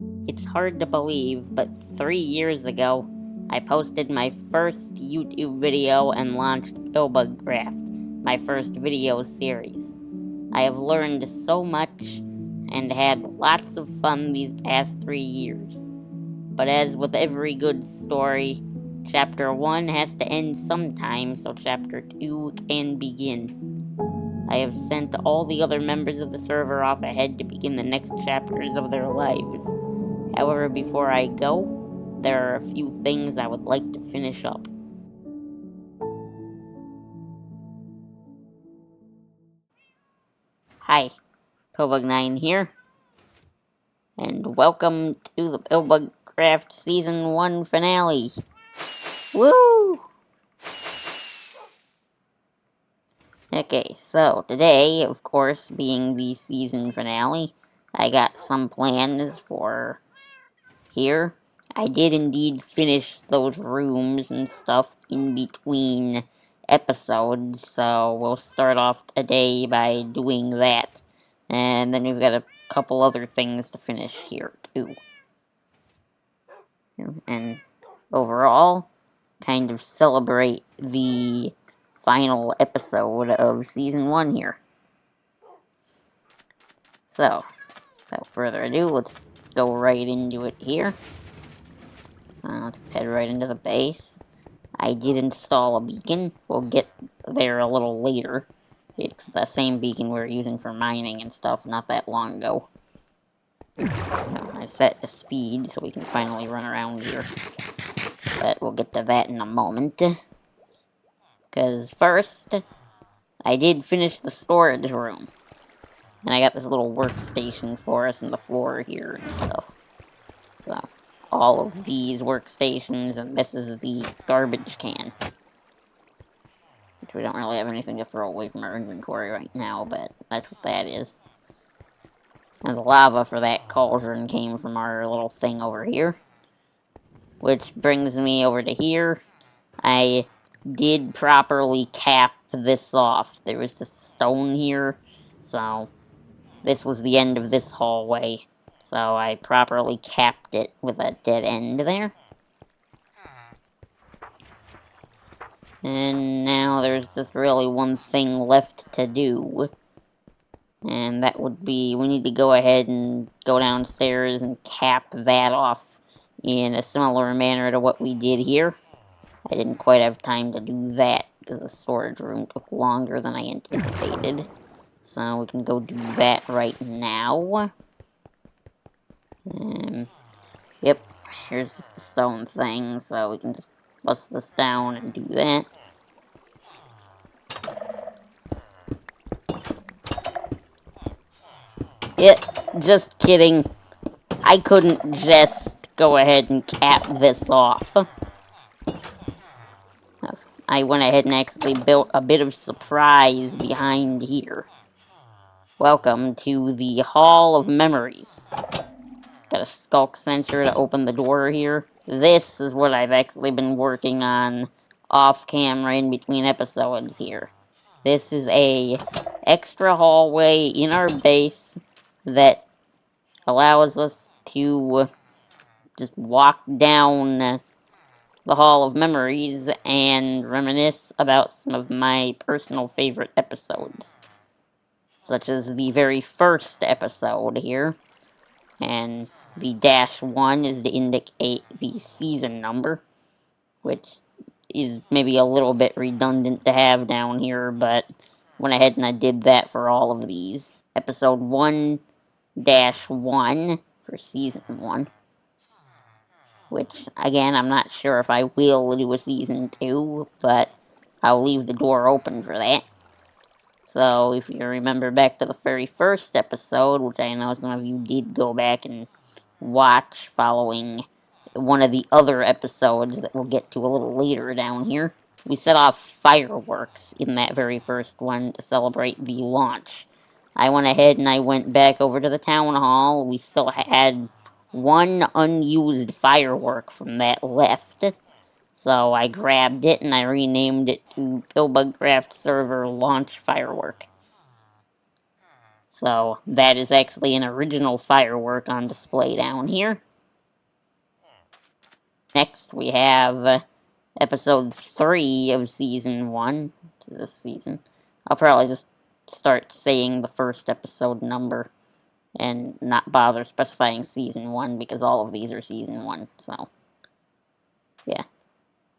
It's hard to believe, but 3 years ago, I posted my first YouTube video and launched PillbugCraft, my first video series. I have learned so much and had lots of fun these past 3 years. But as with every good story, Chapter 1 has to end sometime so Chapter 2 can begin. I have sent all the other members of the server off ahead to begin the next chapters of their lives. However, before I go, there are a few things I would like to finish up. Hi, Pillbug9 here, and welcome to the PillbugCraft Season 1 finale. Woo! Okay, so today, of course, being the season finale, I got some plans for here. I did indeed finish those rooms and stuff in between episodes, so we'll start off today by doing that. And then we've got a couple other things to finish here, too. And overall, kind of celebrate the final episode of Season 1 here. So, without further ado, let's go right into it here. Let's head right into the base. I did install a beacon. We'll get there a little later. It's the same beacon we were using for mining and stuff not that long ago. I set the speed so we can finally run around here. But we'll get to that in a moment. Because first, I did finish the storage room. And I got this little workstation for us on the floor here and stuff. So, all of these workstations, and this is the garbage can. Which we don't really have anything to throw away from our inventory right now, but that's what that is. And the lava for that cauldron came from our little thing over here. Which brings me over to here. I did properly cap this off. There was just stone here, so this was the end of this hallway. So I properly capped it with a dead end there. And now there's just really one thing left to do. And that would be, we need to go ahead and go downstairs and cap that off in a similar manner to what we did here. I didn't quite have time to do that because the storage room took longer than I anticipated. So we can go do that right now. Yep, here's just the stone thing, so we can just bust this down and do that. Just kidding. I couldn't just go ahead and cap this off. I went ahead and actually built a bit of surprise behind here. Welcome to the Hall of Memories. Got a skulk sensor to open the door here. This is what I've actually been working on off camera in between episodes here. This is a extra hallway in our base that allows us to just walk down the Hall of Memories and reminisce about some of my personal favorite episodes. Such as the very first episode here. And the -1 is to indicate the season number, which is maybe a little bit redundant to have down here, but went ahead and I did that for all of these. Episode 1-1 for Season 1. Which, again, I'm not sure if I will do a Season 2, but I'll leave the door open for that. So, if you remember back to the very first episode, which I know some of you did go back and watch following one of the other episodes that we'll get to a little later down here, we set off fireworks in that very first one to celebrate the launch. I went ahead and I went back over to the town hall. We still had one unused firework from that left. So I grabbed it and I renamed it to PillbugCraft Server Launch Firework. So that is actually an original firework on display down here. Next we have episode 3 of season 1 to this season. I'll probably just start saying the first episode number and not bother specifying season 1 because all of these are season 1, so yeah.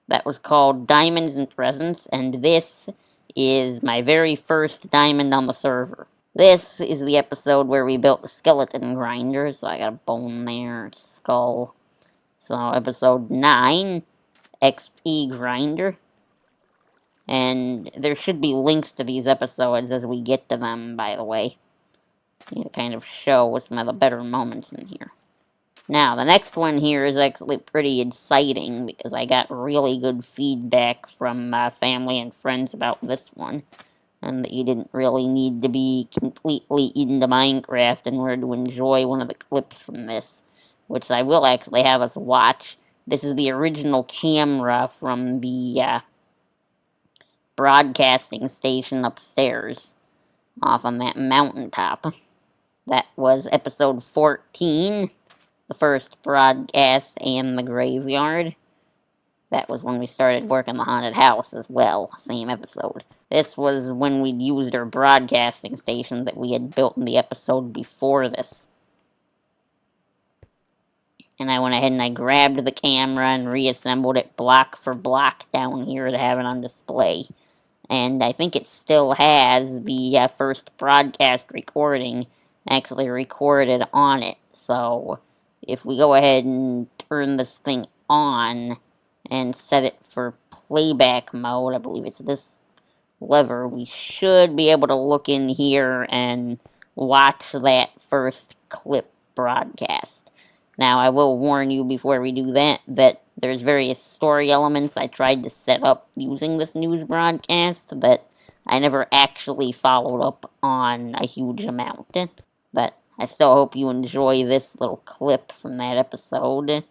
That was called Diamonds and Presents, and this is my very first diamond on the server. This is the episode where we built the skeleton grinder, so I got a bone there, skull. So episode 9, XP grinder. And there should be links to these episodes as we get to them, by the way. To kind of show some of the better moments in here. Now, the next one here is actually pretty exciting because I got really good feedback from family and friends about this one. And that you didn't really need to be completely into Minecraft in order to enjoy one of the clips from this. Which I will actually have us watch. This is the original camera from the broadcasting station upstairs. Off on that mountaintop. That was episode 14. The first broadcast and the graveyard. That was when we started working the haunted house as well, same episode. This was when we used our broadcasting station that we had built in the episode before this. And I went ahead and I grabbed the camera and reassembled it block for block down here to have it on display. And I think it still has the first broadcast recording actually recorded on it, so if we go ahead and turn this thing on and set it for playback mode, I believe it's this lever, we should be able to look in here and watch that first clip broadcast. Now, I will warn you before we do that there's various story elements I tried to set up using this news broadcast that I never actually followed up on a huge amount. But I still hope you enjoy this little clip from that episode.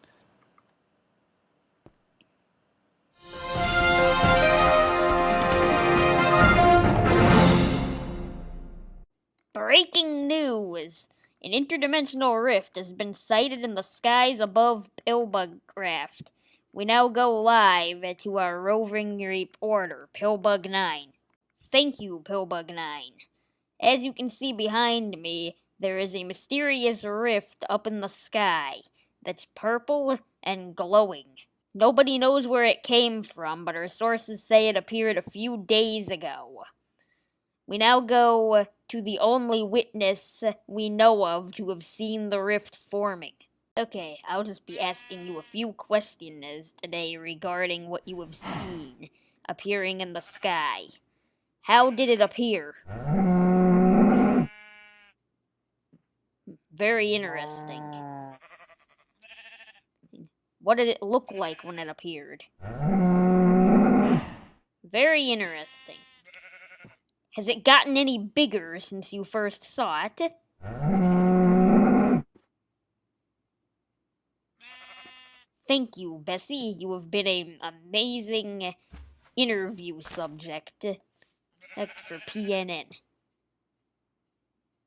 Breaking news! An interdimensional rift has been sighted in the skies above PillbugCraft. We now go live to our roving reporter, Pillbug9. Thank you, Pillbug9. As you can see behind me, there is a mysterious rift up in the sky that's purple and glowing. Nobody knows where it came from, but our sources say it appeared a few days ago. We now go to the only witness we know of to have seen the rift forming. Okay, I'll just be asking you a few questions today regarding what you have seen appearing in the sky. How did it appear? Very interesting. What did it look like when it appeared? Very interesting. Has it gotten any bigger since you first saw it? Thank you, Bessie. You have been an amazing interview subject for PNN.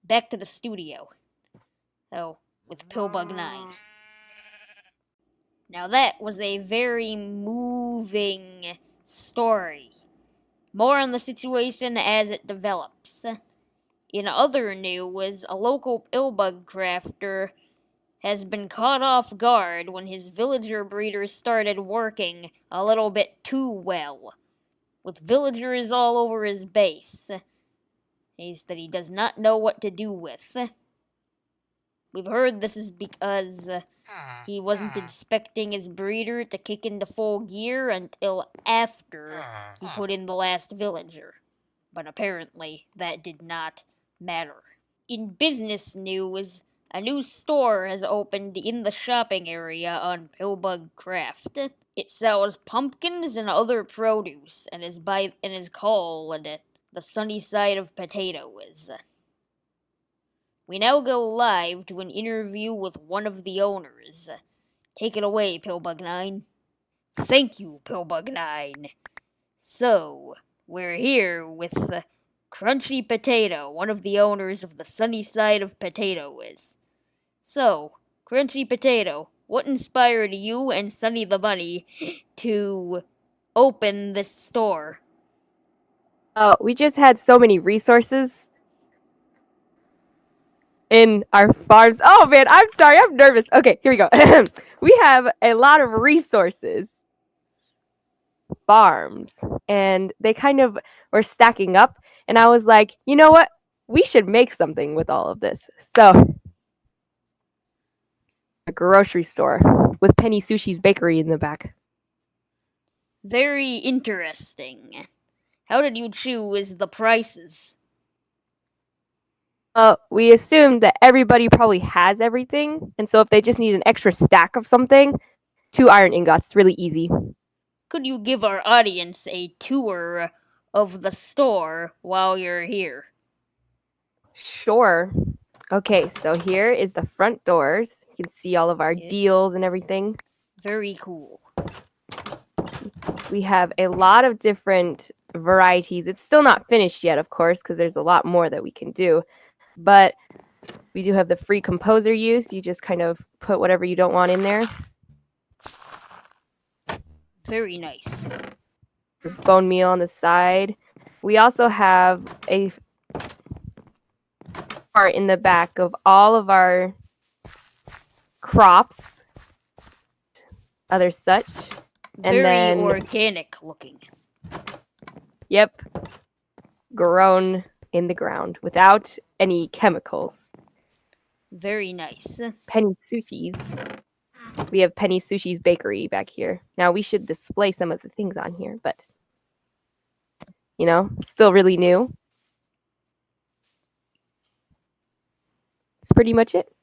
Back to the studio. Oh, with Pillbug9. Now that was a very moving story. More on the situation as it develops. In other news, a local PillbugCrafter has been caught off guard when his villager breeders started working a little bit too well. With villagers all over his base, that he does not know what to do with. We've heard this is because he wasn't expecting his breeder to kick into full gear until after he put in the last villager. But apparently, that did not matter. In business news, a new store has opened in the shopping area on PillbugCraft. It sells pumpkins and other produce and is called the Sunny Side of Potatoes. We now go live to an interview with one of the owners. Take it away, Pillbug9. Thank you, Pillbug9. So, we're here with Crunchy Potato, one of the owners of the Sunny Side of Potato is. So, Crunchy Potato, what inspired you and Sunny the Bunny to open this store? We just had so many resources in our farms. Oh man, I'm sorry, I'm nervous. Okay, here we go. We have a lot of resources, farms, and they kind of were stacking up. And I was like, you know what? We should make something with all of this. So, a grocery store with Penny Sushi's bakery in the back. Very interesting. How did you choose the prices? We assumed that everybody probably has everything, and so if they just need an extra stack of something, 2 iron ingots, really easy. Could you give our audience a tour of the store while you're here? Sure. Okay, so here is the front doors. You can see all of our Yeah. deals and everything. Very cool. We have a lot of different varieties. It's still not finished yet, of course, because there's a lot more that we can do. But we do have the free composer use. You just kind of put whatever you don't want in there. Very nice. Bone meal on the side. We also have a part in the back of all of our crops, other such. Very And then, organic looking. yep, grown in the ground without any chemicals. Very nice. Penny Sushi's. We have Penny Sushi's bakery back here. Now we should display some of the things on here, but still really new. That's pretty much it.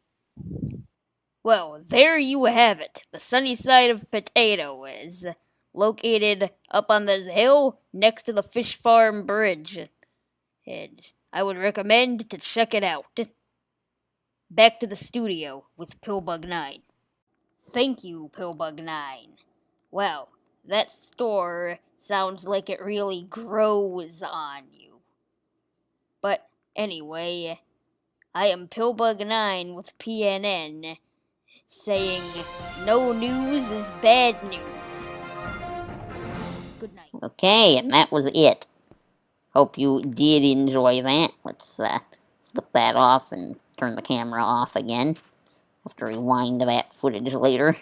Well, there you have it. The Sunny Side of Potato is located up on this hill next to the fish farm bridge. And I would recommend to check it out. Back to the studio with Pillbug9. Thank you, Pillbug9. Wow, that store sounds like it really grows on you. But anyway, I am Pillbug9 with PNN, saying no news is bad news. Good night. Okay, and that was it. Hope you did enjoy that. Let's flip that off and turn the camera off again. Have to rewind that footage later.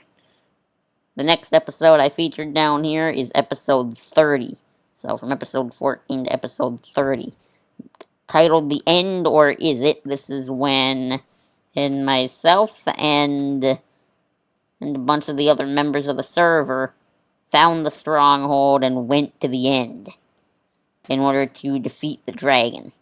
The next episode I featured down here is episode 30. So from episode 14 to episode 30. Titled The End or Is It? This is when myself and a bunch of the other members of the server found the stronghold and went to the end in order to defeat the dragon.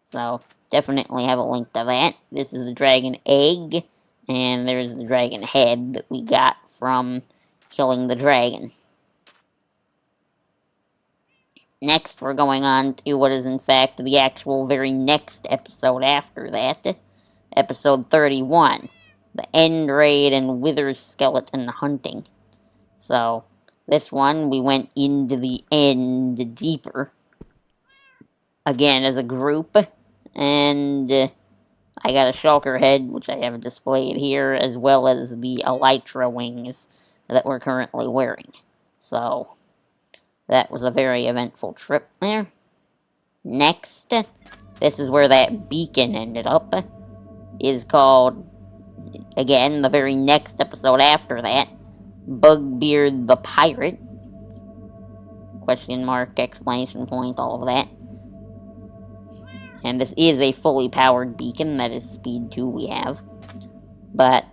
So definitely have a link to that. This is the dragon egg, and there's the dragon head that we got from killing the dragon. Next, we're going on to what is in fact the actual very next episode after that. Episode 31. The End Raid and Wither Skeleton Hunting. So, this one, we went into the end deeper. Again, as a group. And I got a shulker head, which I have displayed here, as well as the elytra wings that we're currently wearing. So, that was a very eventful trip there. Next, this is where that beacon ended up. Is called, again, the very next episode after that, Bugbeard the Pirate. Question mark, exclamation point, all of that. And this is a fully powered beacon, that is speed 2 we have. But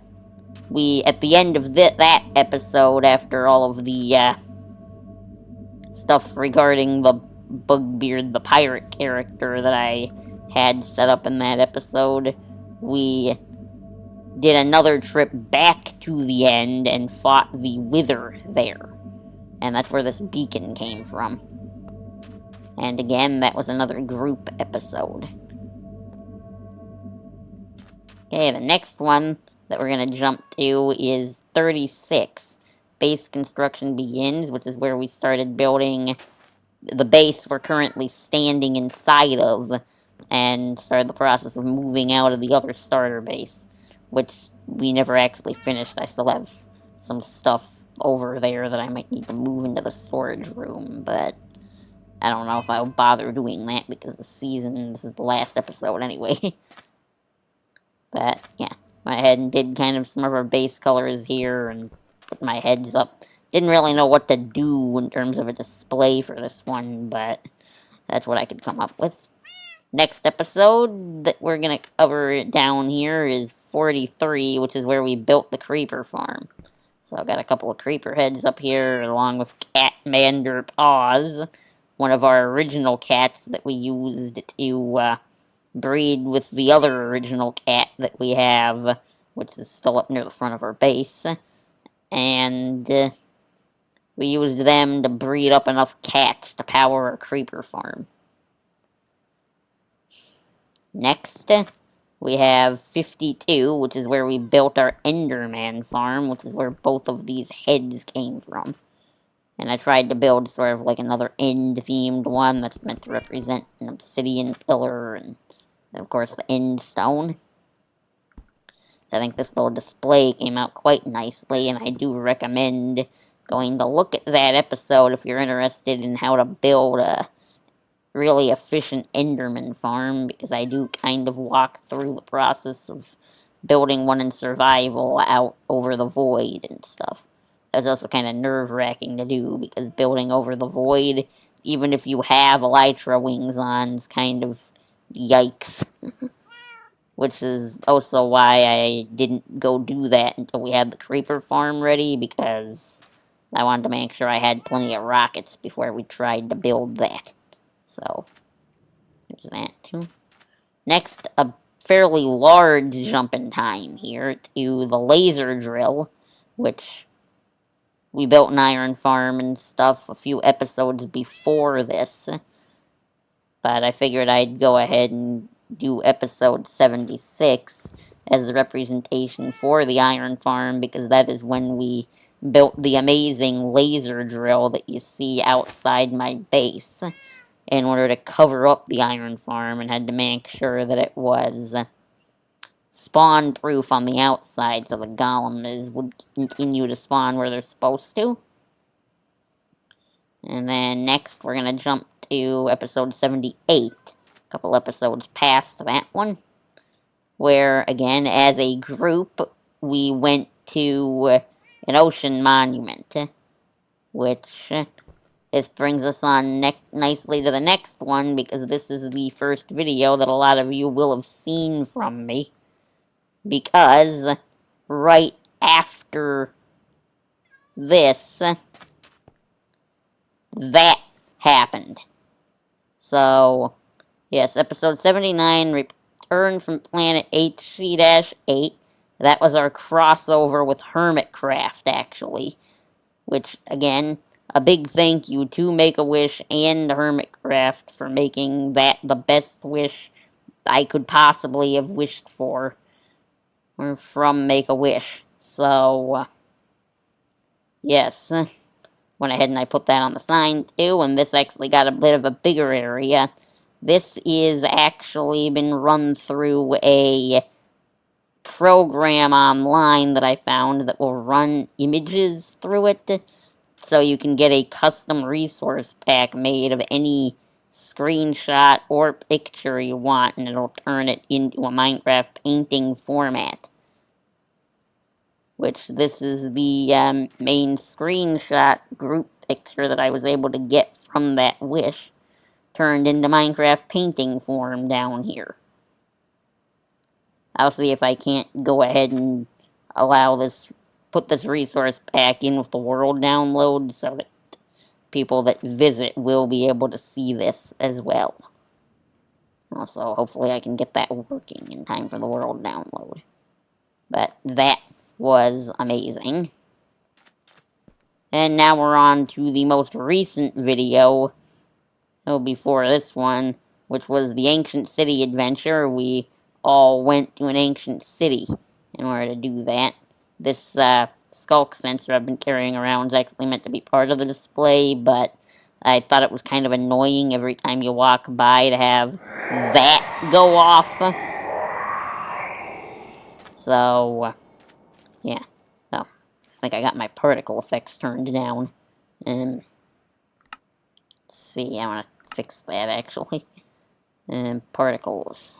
we, at the end of that episode, after all of the stuff regarding the Bugbeard the Pirate character that I had set up in that episode, we did another trip back to the end and fought the Wither there. And that's where this beacon came from. And again, that was another group episode. Okay, the next one that we're going to jump to is 36. Base construction begins, which is where we started building the base we're currently standing inside of, and started the process of moving out of the other starter base, which we never actually finished. I still have some stuff over there that I might need to move into the storage room, but I don't know if I'll bother doing that because this is the last episode anyway. But yeah, went ahead and did kind of some of our base colors here and put my heads up. Didn't really know what to do in terms of a display for this one, but that's what I could come up with. Next episode that we're going to cover down here is 43, which is where we built the creeper farm. So I've got a couple of creeper heads up here, along with Catmander Paws, one of our original cats that we used to breed with the other original cat that we have, which is still up near the front of our base. And we used them to breed up enough cats to power our creeper farm. Next, we have 52, which is where we built our Enderman Farm, which is where both of these heads came from. And I tried to build sort of like another end-themed one that's meant to represent an obsidian pillar and, of course, the end stone. So I think this little display came out quite nicely, and I do recommend going to look at that episode if you're interested in how to build a really efficient Enderman farm, because I do kind of walk through the process of building one in survival out over the void and stuff. That's also kind of nerve-wracking to do, because building over the void, even if you have elytra wings on, is kind of yikes. Which is also why I didn't go do that until we had the creeper farm ready, because I wanted to make sure I had plenty of rockets before we tried to build that. So, there's that too. Next, a fairly large jump in time here to the laser drill, which we built an iron farm and stuff a few episodes before this. But I figured I'd go ahead and do episode 76 as the representation for the iron farm, because that is when we built the amazing laser drill that you see outside my base in order to cover up the iron farm, and had to make sure that it was spawn proof on the outside so the golems would continue to spawn where they're supposed to. And then next we're going to jump to episode 78, a couple episodes past that one, where, again, as a group, we went to an ocean monument, which this brings us on nicely to the next one, because this is the first video that a lot of you will have seen from me, because right after this, that happened. So, yes, episode 79, Return from Planet HC-8. That was our crossover with Hermitcraft, actually. Which, again, a big thank you to Make-A-Wish and Hermitcraft for making that the best wish I could possibly have wished for. Or from Make-A-Wish. So, yes. Went ahead and I put that on the sign too, and this actually got a bit of a bigger area. This is actually been run through a program online that I found that will run images through it, so you can get a custom resource pack made of any screenshot or picture you want, and it'll turn it into a Minecraft painting format. Which this is the main screenshot group picture that I was able to get from that wish, turned into Minecraft painting form down here. I'll see if I can't go ahead and allow this, put this resource pack in with the world download so that people that visit will be able to see this as well. Also, hopefully I can get that working in time for the world download. But that was amazing. And now we're on to the most recent video, before this one, which was the Ancient City adventure. We all went to an ancient city in order to do that. This skulk sensor I've been carrying around is actually meant to be part of the display, but I thought it was kind of annoying every time you walk by to have that go off. So, yeah. So, I think I got my particle effects turned down. Let's see, I want to fix that actually. Particles.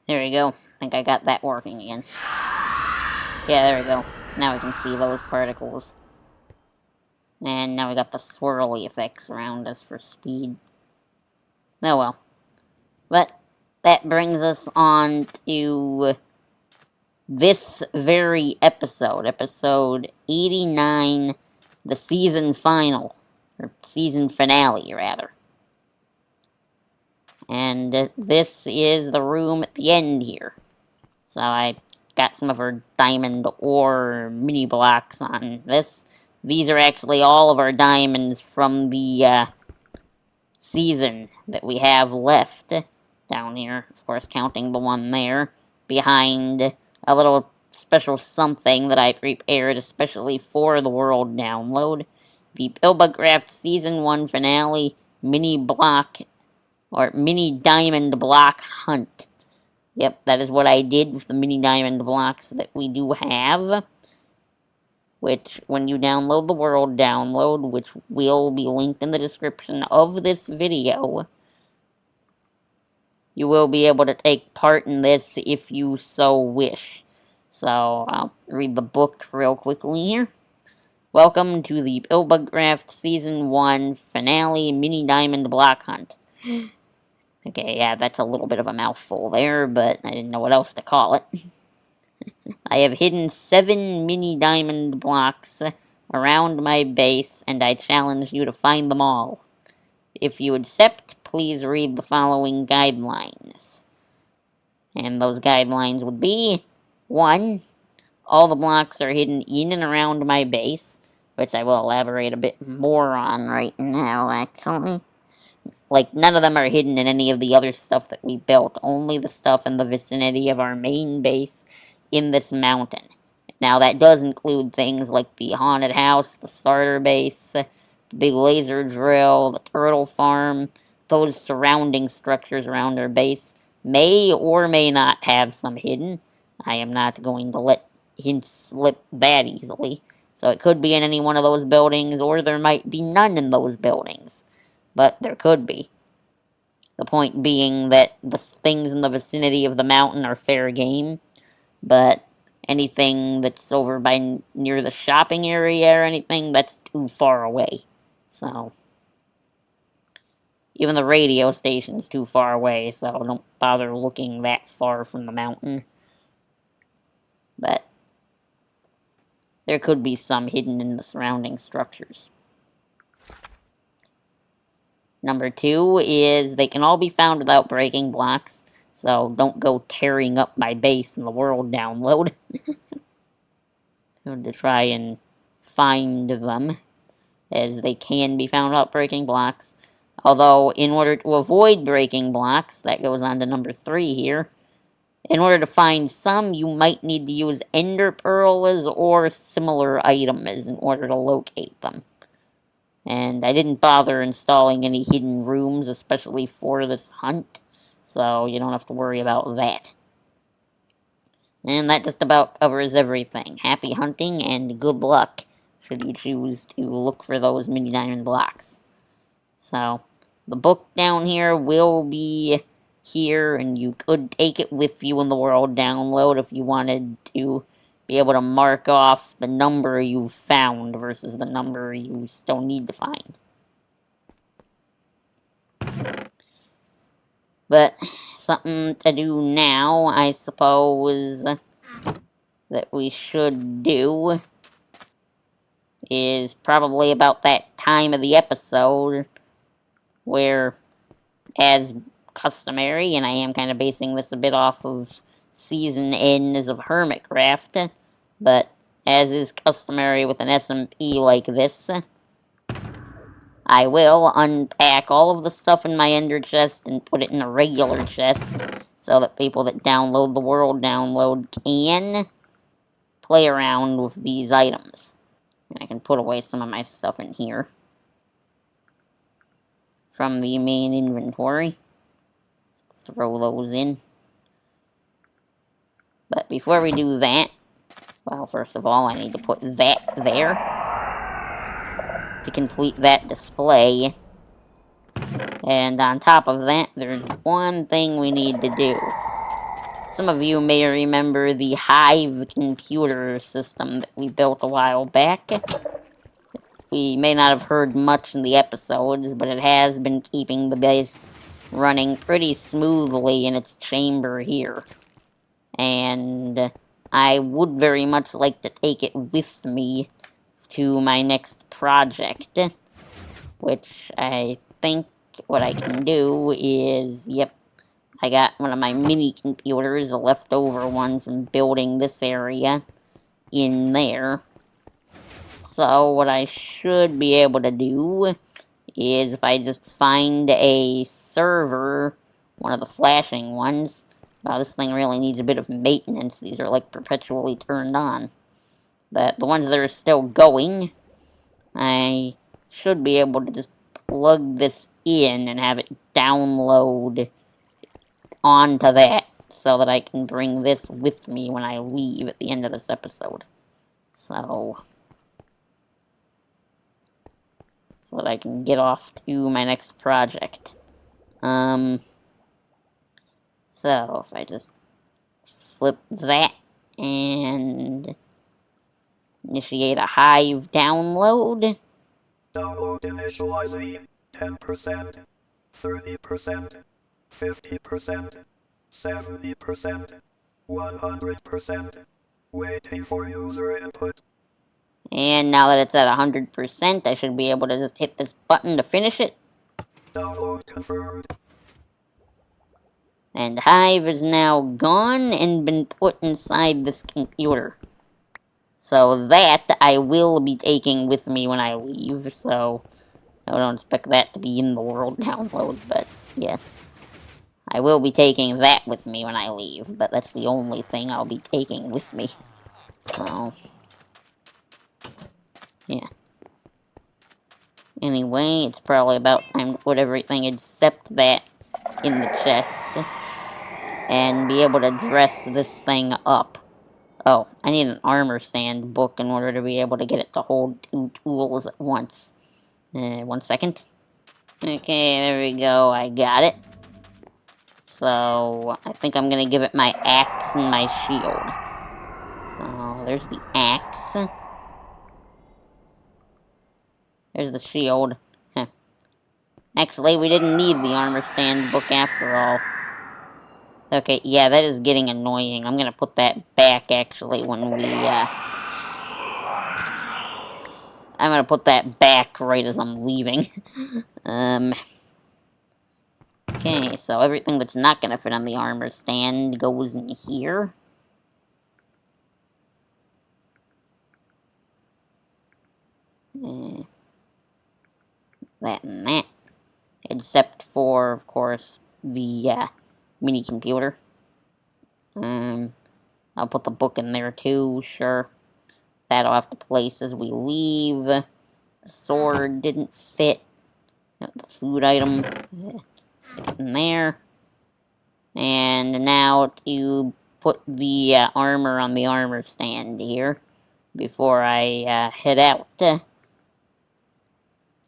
There we go. I think I got that working again. Yeah, there we go. Now we can see those particles. And now we got the swirly effects around us for speed. Oh well. But that brings us on to this very episode. Episode 89, the season final. Or season finale, rather. And this is the room at the end here. So I got some of her diamond ore mini blocks on this. These are actually all of our diamonds from the season that we have left down here. Of course, counting the one there behind a little special something that I prepared especially for the world download. The PillbugCraft Season 1 Finale Mini Block, or Mini Diamond Block Hunt. Yep, that is what I did with the mini diamond blocks that we do have. Which, when you download the world download, which will be linked in the description of this video, you will be able to take part in this if you so wish. So, I'll read the book real quickly here. Welcome to the PillbugCraft Season 1 Finale Mini Diamond Block Hunt. Okay, yeah, that's a little bit of a mouthful there, but I didn't know what else to call it. I have hidden 7 mini diamond blocks around my base, and I challenge you to find them all. If you accept, please read the following guidelines. And those guidelines would be, 1. All the blocks are hidden in and around my base, which I will elaborate a bit more on right now, actually. Like, none of them are hidden in any of the other stuff that we built, only the stuff in the vicinity of our main base in this mountain. Now, that does include things like the haunted house, the starter base, the big laser drill, the turtle farm. Those surrounding structures around our base may or may not have some hidden. I am not going to let hints slip that easily. So it could be in any one of those buildings, or there might be none in those buildings. But there could be. The point being that the things in the vicinity of the mountain are fair game, but anything that's over by near the shopping area or anything, that's too far away. So, even the radio station's too far away, so don't bother looking that far from the mountain. But there could be some hidden in the surrounding structures. Number 2 is they can all be found without breaking blocks, so don't go tearing up my base in the world download to try and find them, as they can be found without breaking blocks. Although, in order to avoid breaking blocks, that goes on to number 3 here, in order to find some, you might need to use ender pearls or similar items in order to locate them. And I didn't bother installing any hidden rooms, especially for this hunt, so you don't have to worry about that. And that just about covers everything. Happy hunting and good luck, should you choose to look for those mini diamond blocks. So, the book down here will be here, and you could take it with you in the world download if you wanted to be able to mark off the number you've found versus the number you still need to find. But something to do now, I suppose, that we should do is probably about that time of the episode where, as customary, and I am kind of basing this a bit off of season ends of Hermitcraft, but as is customary with an SMP like this, I will unpack all of the stuff in my ender chest and put it in a regular chest so that people that download the world download can play around with these items. And I can put away some of my stuff in here. from the main inventory. Throw those in. But before we do that, well, first of all, I need to put that there to complete that display. And on top of that, there's one thing we need to do. Some of you may remember the Hive computer system that we built a while back. We may not have heard much in the episodes, but it has been keeping the base running pretty smoothly in its chamber here. And I would very much like to take it with me to my next project, which I think what I can do is, yep, I got one of my mini computers, a leftover one from building this area, in there. So what I should be able to do is if I just find a server, one of the flashing ones. Wow, this thing really needs a bit of maintenance. These are like perpetually turned on. But the ones that are still going, I should be able to just plug this in and have it download onto that so that I can bring this with me when I leave at the end of this episode. So that I can get off to my next project. So if I just flip that and initiate a Hive download. Download initializing 10%, 30%, 50%, 70%, 100%. Waiting for user input. And now that it's at 100%, I should be able to just hit this button to finish it. Download confirmed. And Hive is now gone and been put inside this computer. So that I will be taking with me when I leave, so I don't expect that to be in the world download, but yeah. I will be taking that with me when I leave, but that's the only thing I'll be taking with me. So, yeah. Anyway, it's probably about time to put everything except that in the chest and be able to dress this thing up. Oh, I need an armor stand book in order to be able to get it to hold 2 tools at once. 1 second. Okay, there we go, I got it. So, I think I'm gonna give it my axe and my shield. So, there's the axe. There's the shield. Huh. Actually, we didn't need the armor stand book after all. Okay, yeah, that is getting annoying. I'm gonna put that back, actually, when we, I'm gonna put that back right as I'm leaving. Okay, so everything that's not gonna fit on the armor stand goes in here. That and that. Except for, of course, the, mini computer. I'll put the book in there too, sure. That'll have to place as we leave. The sword didn't fit. The food item, stick it in there. And now to put the armor on the armor stand here before I head out.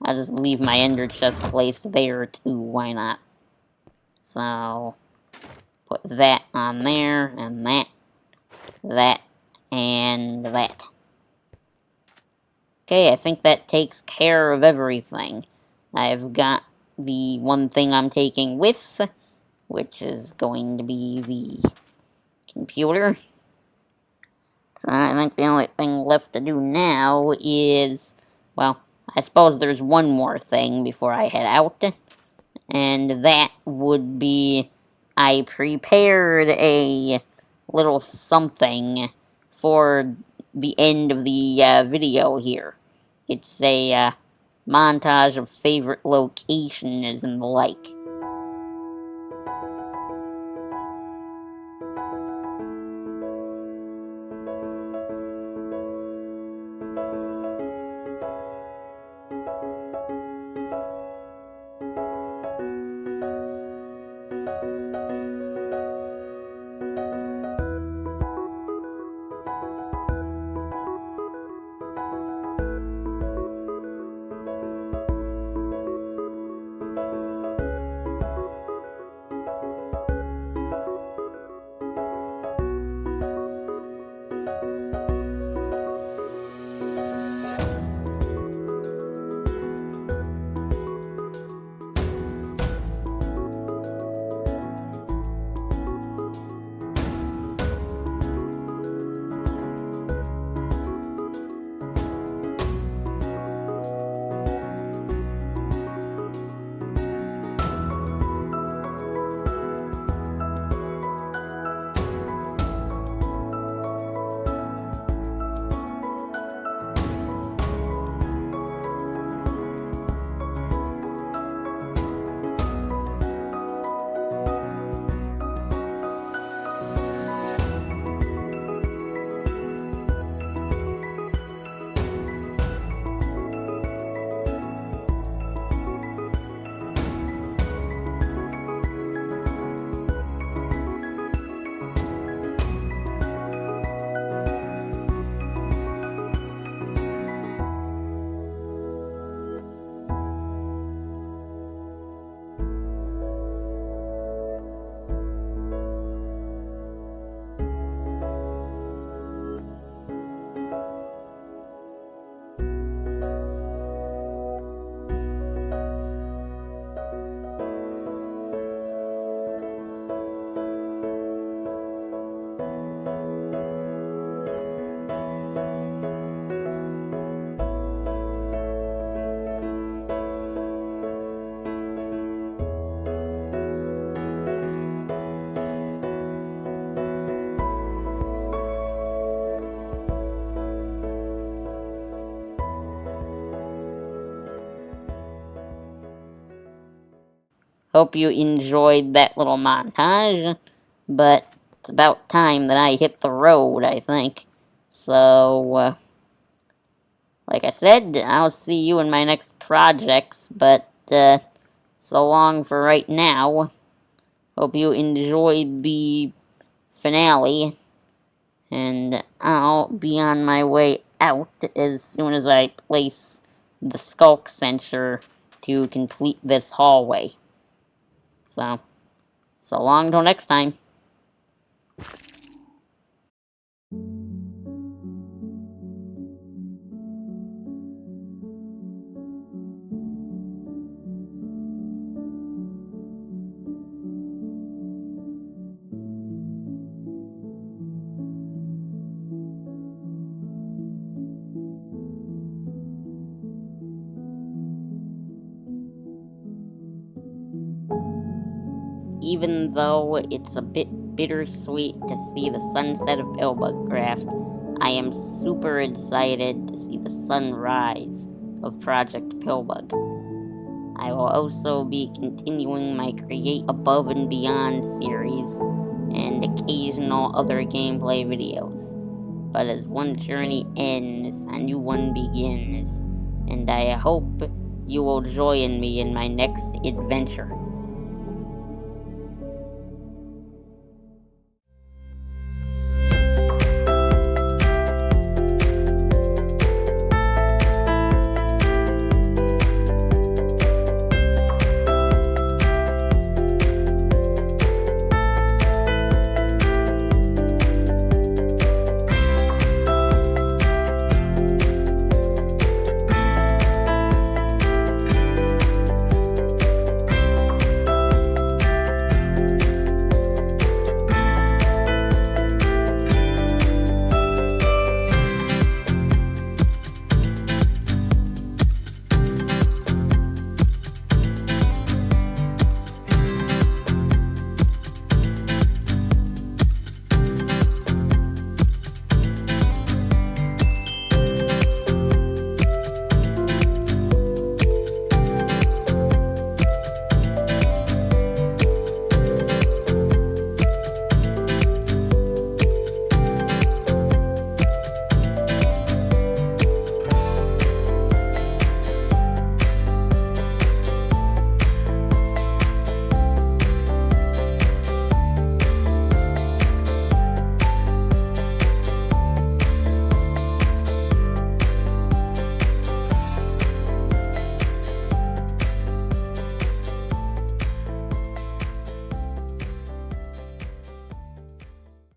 I'll just leave my ender chest placed there too, why not? So, put that on there, and that, and that. Okay, I think that takes care of everything. I've got the one thing I'm taking with, which is going to be the computer. I think the only thing left to do now is, well, I suppose there's one more thing before I head out, and that would be I prepared a little something for the end of the video here. It's a montage of favorite locations and the like. hope you enjoyed that little montage, but it's about time that I hit the road, I think. So, like I said, I'll see you in my next projects, but, so long for right now. Hope you enjoyed the finale, and I'll be on my way out as soon as I place the skulk sensor to complete this hallway. So long till next time. Even though it's a bit bittersweet to see the sunset of PillbugCraft, I am super excited to see the sunrise of Project Pillbug. I will also be continuing my Create Above and Beyond series and occasional other gameplay videos. But as one journey ends, a new one begins, and I hope you will join me in my next adventure.